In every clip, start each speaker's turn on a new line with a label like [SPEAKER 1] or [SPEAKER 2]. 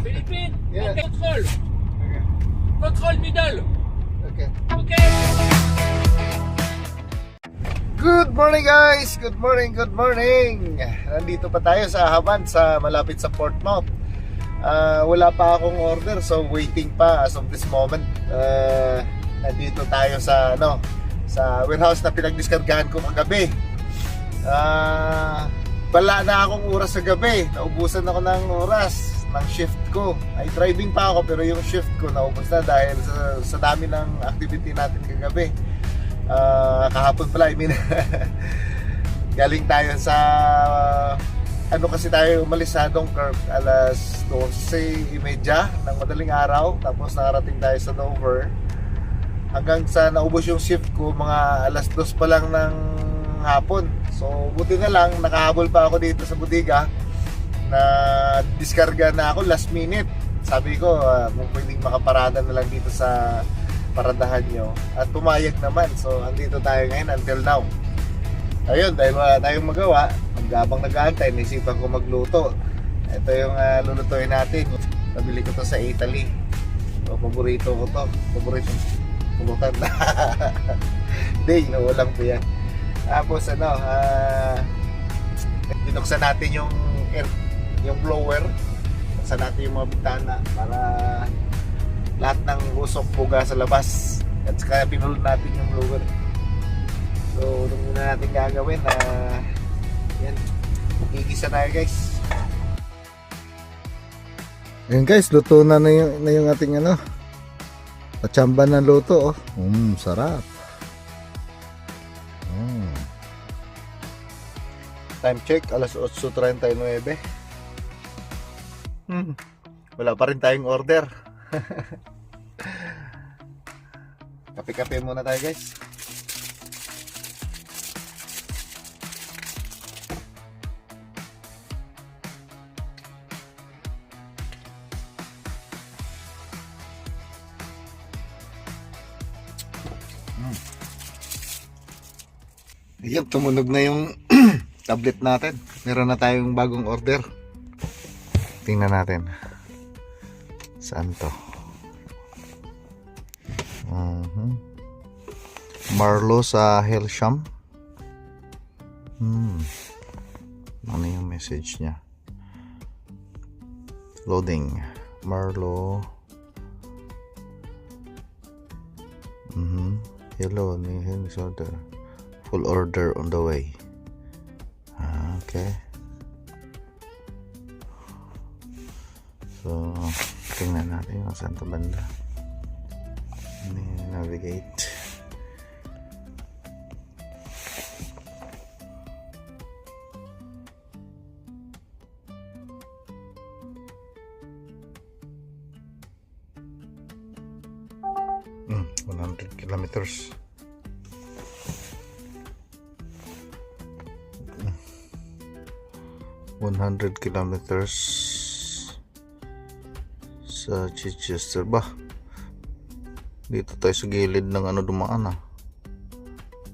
[SPEAKER 1] Philippine.
[SPEAKER 2] Yeah.
[SPEAKER 1] Okay. Control.
[SPEAKER 2] Okay.
[SPEAKER 1] Control middle.
[SPEAKER 2] Okay.
[SPEAKER 1] Okay.
[SPEAKER 2] Good morning guys! Good morning, good morning! Nandito pa tayo sa Haban, sa malapit sa Portmouth. Wala pa akong order, so waiting pa as of this moment. Nandito tayo sa sa warehouse na pinagdiskargahan ko kagabi. Wala na akong oras sa gabi. Naubusan ako ng oras ng shift ko. Ay driving pa ako pero yung shift ko naubos na dahil sa dami ng activity natin kagabi. Kahapon pala, I mean galing tayo sa kasi tayo umalis sa Dunkirk alas 12:30 ng madaling araw, tapos nakarating tayo sa Dover hanggang sa naubos yung shift ko mga alas 2 pa lang ng hapon. So buti na lang nakahabol pa ako dito sa bodega na diskarga na ako last minute. Sabi ko kung pwedeng makaparada na lang dito sa paradahan nyo, at pumayag naman. So andito tayo ngayon until now. Ayun, dahil wala tayong magawa, habang nag-aantay, naisipan ko magluto. Ito yung lulutuin natin. Nabili ko to sa Italy. So, paborito ko to. Paborito pulutan. Hindi, inuulam ko yan. Tapos binuksan natin yung blower. Buksan natin yung mga bintana para lahat ng usok puga sa labas. At kaya pinulot natin yung blower. So ito muna natin gagawin. Yan, igisa na yun guys. Ayan guys, luto na yung ating pachamba ng luto. Sarap. Time check, alas 8:39. Wala pa rin tayong order. Kape-kape muna tayo guys. Ayan, tumunog na yung tablet natin. Meron na tayong bagong order. Tingnan natin. Saan to? Marlo sa Helsham. Ano yung message niya? Loading. Marlo. Hello, order. Full order on the way. Okay. So, tingnan natin yung saan to banda. Navigate. Hmm, 100 kilometers. Kilometers sa Chichester ba? Dito tayo sa gilid ng dumaan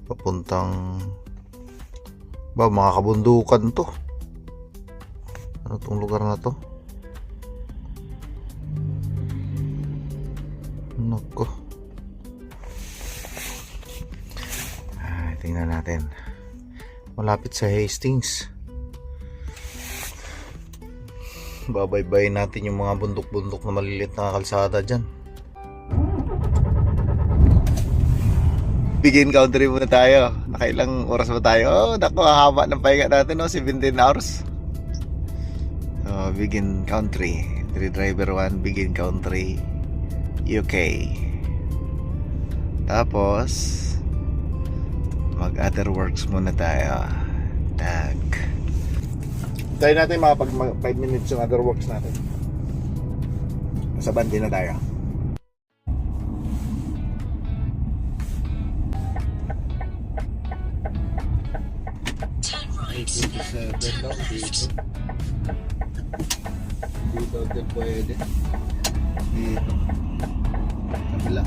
[SPEAKER 2] papuntang mga kabundukan to. Ano tong lugar na to? Nako. Tingnan natin. Malapit sa Hastings. Babaybay natin yung mga bundok-bundok na maliliit na kalsada dyan. Begin country muna tayo. Nakailang oras ba tayo? Naku, ang haba ng pahinga natin, 17 hours. So, begin country. 3 driver 1, begin country, UK. Tapos mag other works muna tayo. Tag. Tayo natin mga 5 minutes yung other works natin. Sa bandi na tayo. Dito din pwede. Dito. Kabila.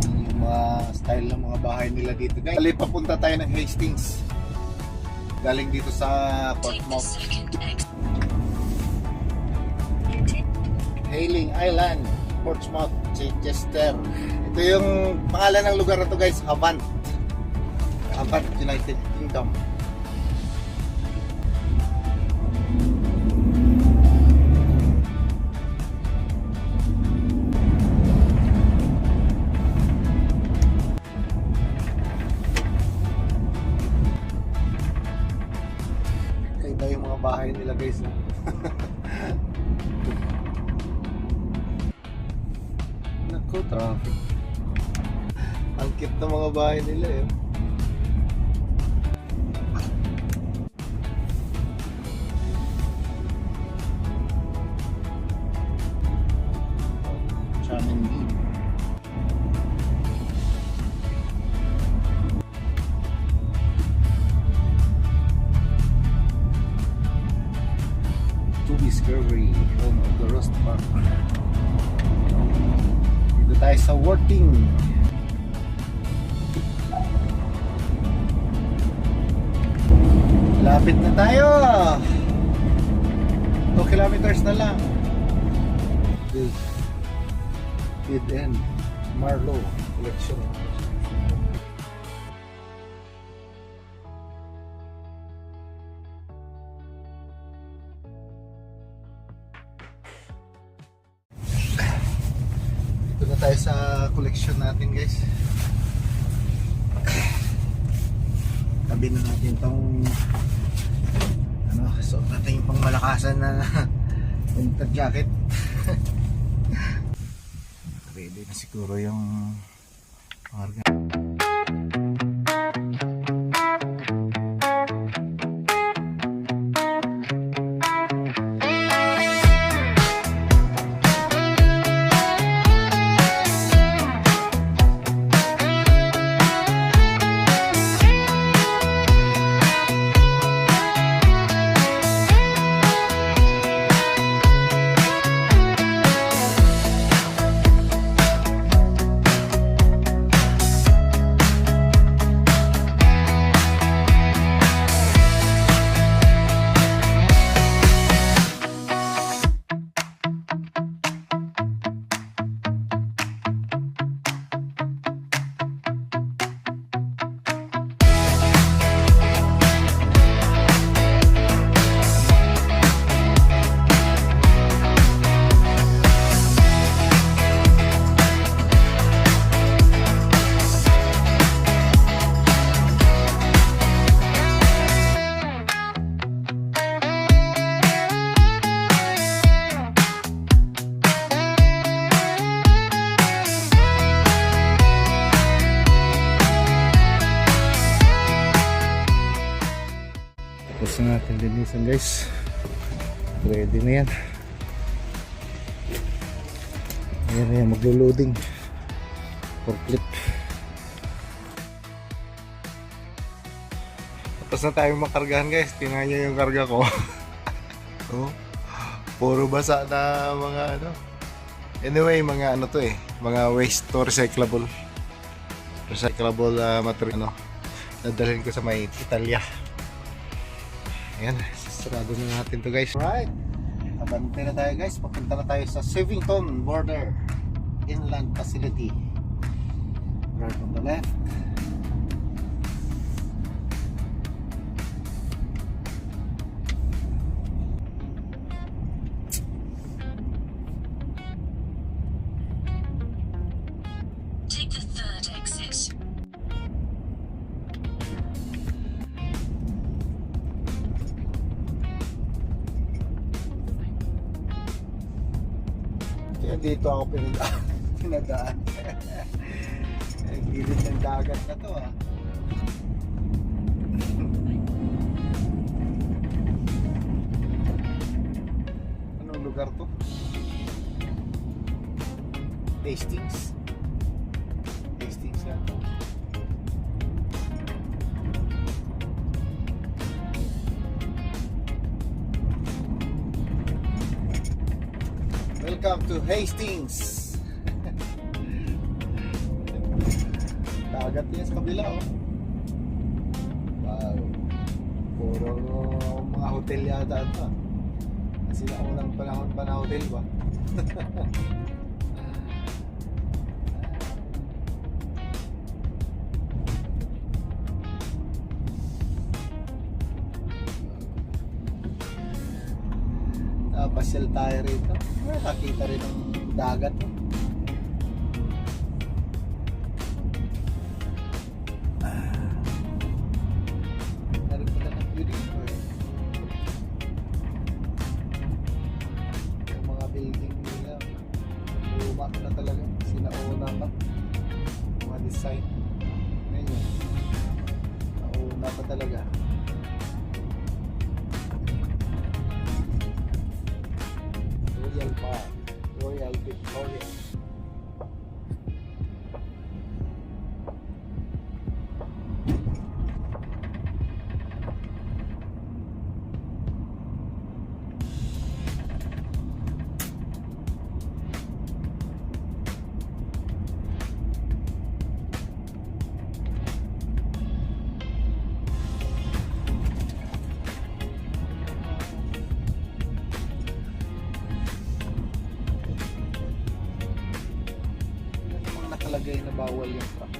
[SPEAKER 2] Yung mga style ng mga bahay nila dito. Dali papunta tayo ng Hastings. galing dito sa Portsmouth. Hailing Island, Portsmouth, Chichester. Ito yung pangalan ng lugar na to guys, Havant. Havant, United Kingdom. Kaya yung mga bahay nila guys. Naku, traffic. Ang cute ng mga bahay nila eh. Charming view. To Discovery, home of the Rust Park. Dito tayo sa working. Lapit na tayo. 2 kilometers na lang. Mid End Marlow Collection. Dito na tayo sa collection natin guys. Tabi na natin tong suot natin yung pang malakasan na winter jacket. Ready na siguro yung karga. Tapos na natin linisan guys. Ready na yan. Ayan na yan, maglo-loading. Forklift. Tapos na tayong makargahan guys. Tingnan nyo yung karga ko. Oh, puro basa na mga ano. Anyway, mga ano to eh. Mga waste to recyclable. Recyclable material ano. Dadalhin ko sa may Italia. Ayan, sarado na natin to guys. Alright, abante na tayo guys. Papunta na tayo sa Sevington Border Inland Facility. Right on the left.
[SPEAKER 1] Take the third exit.
[SPEAKER 2] Kaya dito ako pinadaan. Ang gilid ng dagat na to ah. Anong lugar to? Hastings. Hastings yan. Welcome to Hastings. Dagat niya sa kabila oh. Wow. Puro mga hotel yata ito. Kasi na unang panahon pa na hotel ba? Pasyal tayo rito. Nakakita rin ng dagat. Narin pala ng view dito eh. Yung mga building nila, luma na talaga. Sinauna pa. Mga design. Ngayon, nauna pa talaga. Royal Park, Royal Victoria. Nakalagay na bawal yung truck.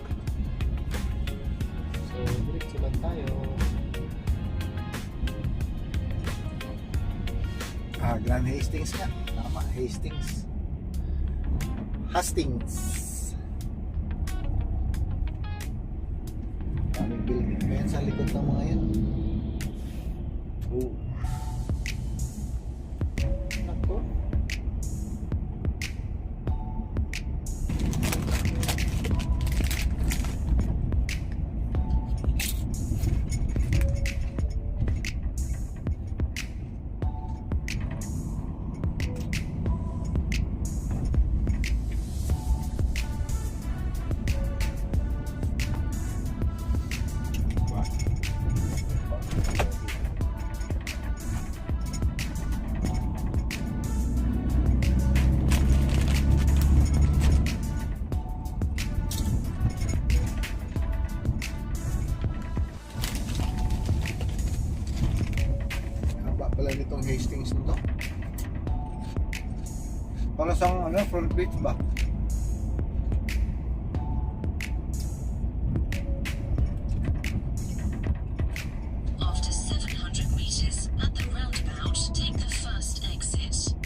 [SPEAKER 2] So, diretso lang tayo. Grand Hastings nga. Tama, Hastings. Hastings. Daming building. Ayan sa likod ng mga yan. Oh. Ako. Pala nitong Hastings nito. Para sa front page ba?
[SPEAKER 1] After 700 meters at the roundabout, take the first exit.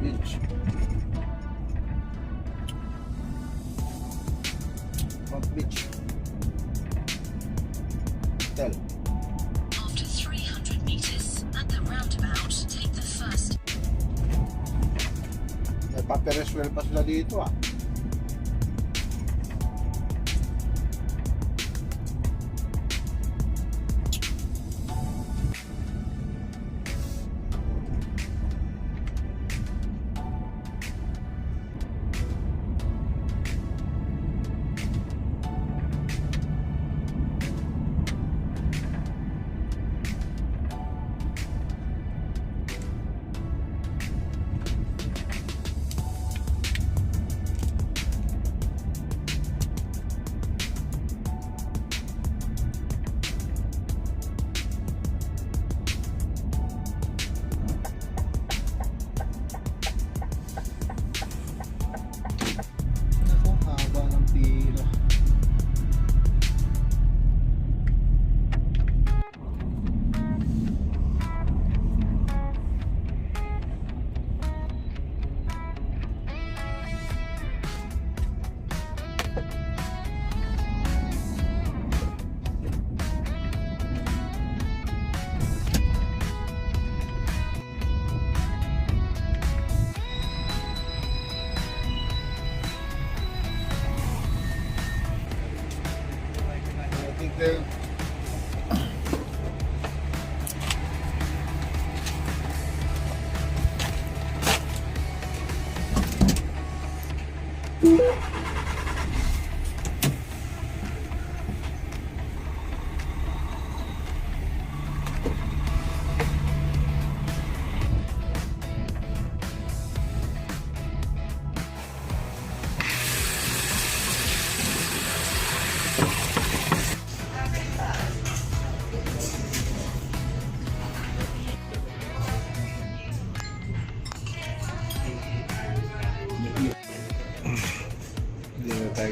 [SPEAKER 2] Beach. Front Beach. Hotel.
[SPEAKER 1] After 300 meters at the roundabout, take the first.
[SPEAKER 2] May papereswell pa sila dito ah. the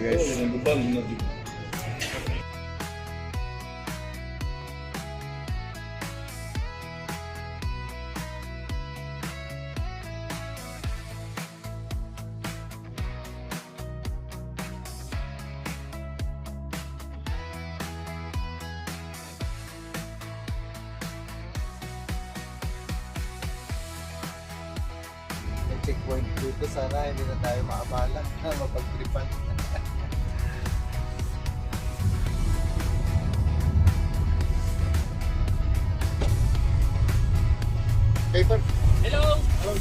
[SPEAKER 2] guys. May checkpoint dito, sana hindi na tayo maabala na mapagtripan. Paper.
[SPEAKER 3] Hello,
[SPEAKER 2] Hello.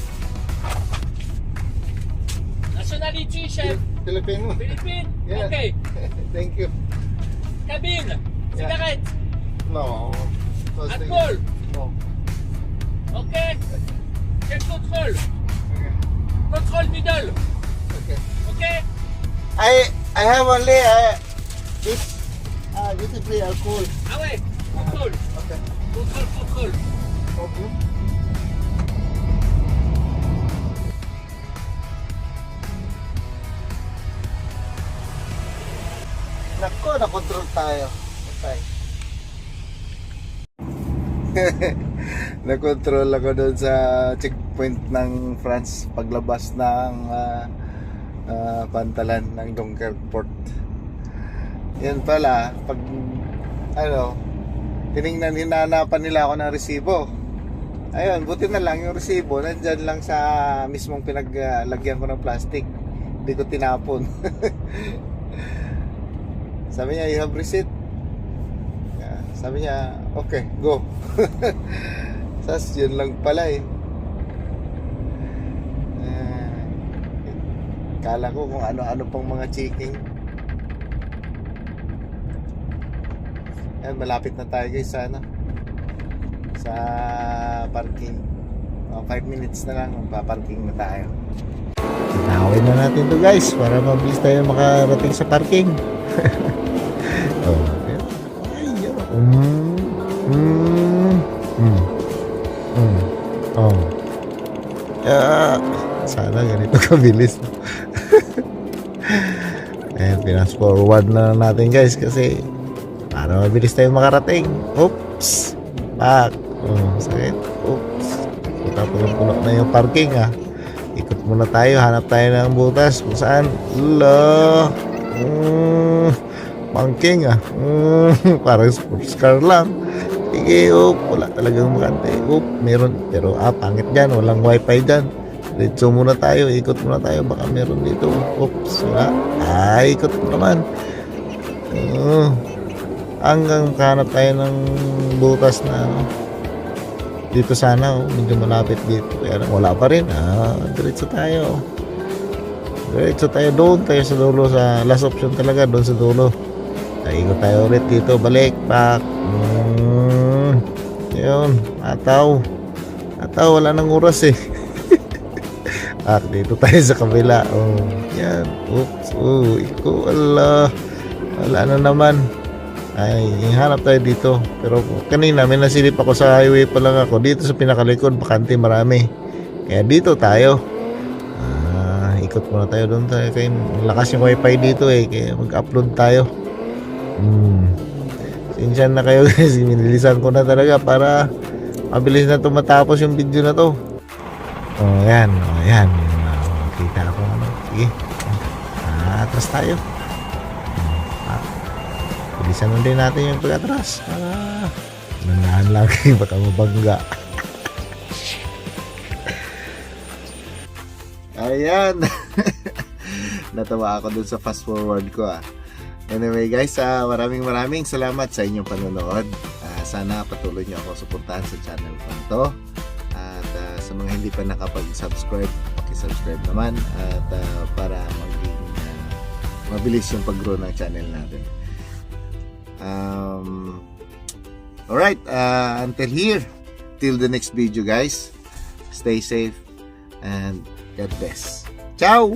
[SPEAKER 3] nationality chef,
[SPEAKER 2] Filipino.
[SPEAKER 3] Philippine.
[SPEAKER 2] Yeah.
[SPEAKER 3] Okay,
[SPEAKER 2] Thank you.
[SPEAKER 3] cabin, cigarette,
[SPEAKER 2] No.
[SPEAKER 3] alcohol.
[SPEAKER 2] No.
[SPEAKER 3] Okay, check control,
[SPEAKER 2] Okay.
[SPEAKER 3] control middle.
[SPEAKER 2] Okay.
[SPEAKER 3] Okay,
[SPEAKER 2] I have only this duty free alcohol.
[SPEAKER 3] away, control,
[SPEAKER 2] Okay.
[SPEAKER 3] control.
[SPEAKER 2] Okay. Nako, na-control tayo. Okay. Na-control ako doon sa checkpoint ng France paglabas ng Pantalan ng Dunkerque. Yan pala, pag hinanapan nila ako ng resibo. Ayun, buti na lang yung resibo nandyan lang sa mismong pinaglagyan ko ng plastic. Hindi ko tinapon. Sabi niya, you have receipt? Sabi niya, okay, go. Sas, yun lang pala eh. Kala ko kung ano-ano pang mga checking. Ayan, malapit na tayo guys sa sa parking. 5 minutes na lang, magpa-parking na tayo. Nakawin na natin to guys para mabilis tayo makarating sa parking. Oh, ayan. Oh. Sana ganito kabilis. Ayan, pinas forward na natin guys kasi para mabilis tayo makarating. Oops. Back. Sakit. Oops. Puno na yung parking Ikot muna tayo, hanap tayo ng butas kung saan. Parking parang sports car lang. Sige, wala talagang makante. Meron, pero pangit dyan, walang wifi dyan. Diretso muna tayo, ikot muna tayo, baka meron dito. Oops, wala. Ikot mo naman. Hanggang makahanap tayo ng butas na dito sana, medyo malapit dito. Kaya wala pa rin. Diretso tayo. Diretso tayo doon, tayo sa dulo, sa last option talaga, doon sa dulo. Ikot tayo ulit dito, balik, back. Yun, ataw, wala nang oras eh. Dito tayo sa kabila. Yan, oops, wala na naman. Ay, hanap tayo dito. Pero kanina may nasilip ako sa highway pa lang ako. Dito sa pinakalikod, bakante marami. Kaya dito tayo. Ikot muna tayo doon tayo. Kaya lakas yung wifi dito eh. Kaya mag-upload tayo. Sinsyan na kayo guys. Minilisan ko na talaga para mabilis na matapos yung video na to. Yan. Kita ako sige. Atras tayo. Bilisan na din natin yung pag-atras. Nandahan lang kayo, baka mabangga. Ayan. Natawa ako dun sa fast forward ko Anyway guys, maraming salamat sa inyong panonood. Sana patuloy nyo ako suportahan sa channel ko to. At sa mga hindi pa nakapag-subscribe, paki-subscribe naman at para maging mabilis yung pag-grow ng channel natin. Alright, until here, till the next video guys, stay safe and God bless. Ciao!